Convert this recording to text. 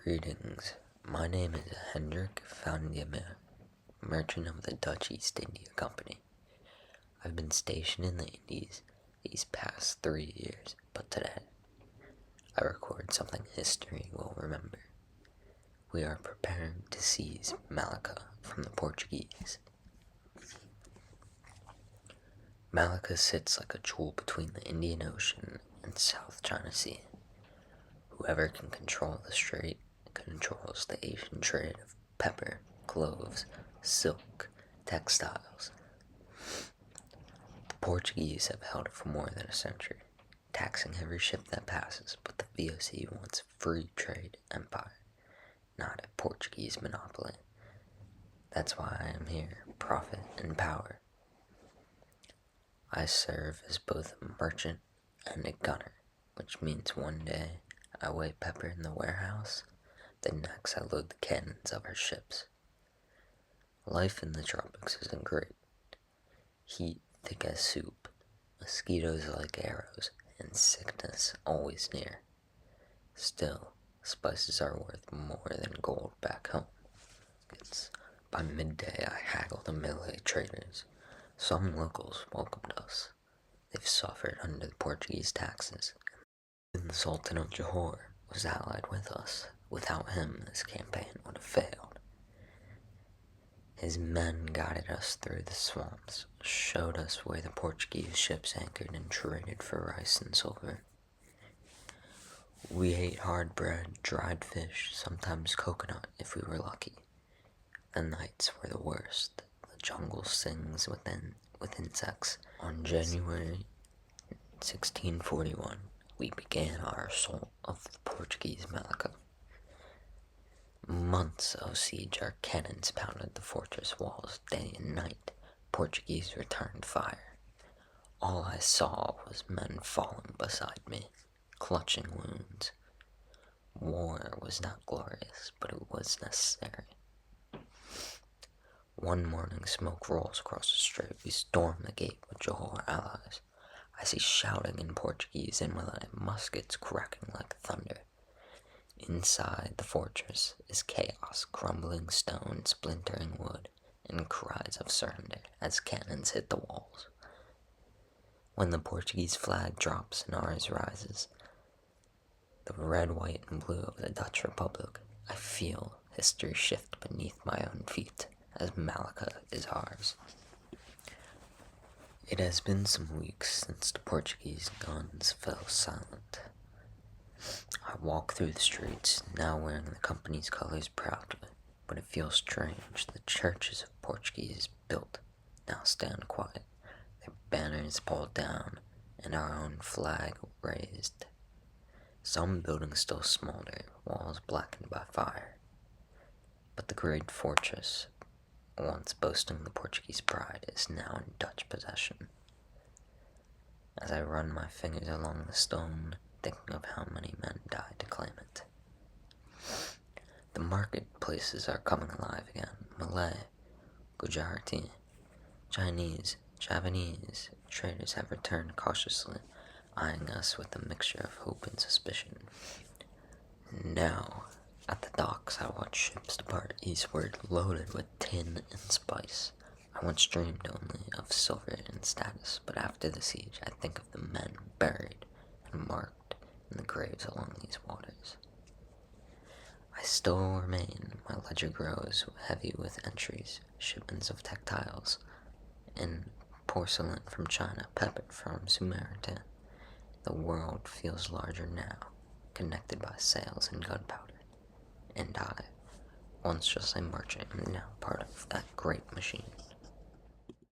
Greetings. My name is Hendrik van de Meer, merchant of the Dutch East India Company. I've been stationed in the Indies these past 3 years, but today I record something history will remember. We are preparing to seize Malacca from the Portuguese. Malacca sits like a jewel between the Indian Ocean and South China Sea. Whoever can control the strait controls the Asian trade of pepper, cloves, silk, textiles. The Portuguese have held it for more than a century, taxing every ship that passes, but the VOC wants a free trade empire, not a Portuguese monopoly. That's why I am here, profit and power. I serve as both a merchant and a gunner, which means one day I weigh pepper in the warehouse, the next I load the cannons of our ships. Life in the tropics isn't great. Heat thick as soup, mosquitoes like arrows, and sickness always near. Still, spices are worth more than gold back home. By midday I haggled the Malay traders. Some locals welcomed us. They've suffered under the Portuguese taxes. The Sultan of Johor was allied with us. Without him, this campaign would have failed. His men guided us through the swamps, showed us where the Portuguese ships anchored and traded for rice and silver. We ate hard bread, dried fish, sometimes coconut if we were lucky. The nights were the worst. The jungle sings with insects. On January 1641, we began our assault of the Portuguese Malacca. Months of siege, our cannons pounded the fortress walls day and night. Portuguese returned fire. All I saw was men falling beside me, clutching wounds. War was not glorious, but it was necessary. One morning, smoke rolls across the strait. We storm the gate with Johor allies. I see shouting in Portuguese and Malay, muskets cracking like thunder. Inside the fortress is chaos, crumbling stone, splintering wood, and cries of surrender as cannons hit the walls. When the Portuguese flag drops and ours rises, the red, white, and blue of the Dutch Republic, I feel history shift beneath my own feet as Malacca is ours. It has been some weeks since the Portuguese guns fell silent. I walk through the streets, now wearing the company's colors proudly, but it feels strange. The churches of Portuguese built now stand quiet, their banners pulled down, and our own flag raised. Some buildings still smolder, walls blackened by fire, but the great fortress, once boasting the Portuguese pride, is now in Dutch possession. As I run my fingers along the stone, thinking of how many men died to claim it. The marketplaces are coming alive again. Malay, Gujarati, Chinese, Javanese traders have returned cautiously, eyeing us with a mixture of hope and suspicion. Now, at the docks, I watch ships depart eastward, loaded with tin and spice. I once dreamed only of silver and status, but after the siege, I think of the men buried and marked in the graves along these waters. I still remain. My ledger grows heavy with entries, shipments of textiles, and porcelain from China, pepper from Sumeritan. The world feels larger now, connected by sails and gunpowder. And I, once just a merchant, am now part of that great machine.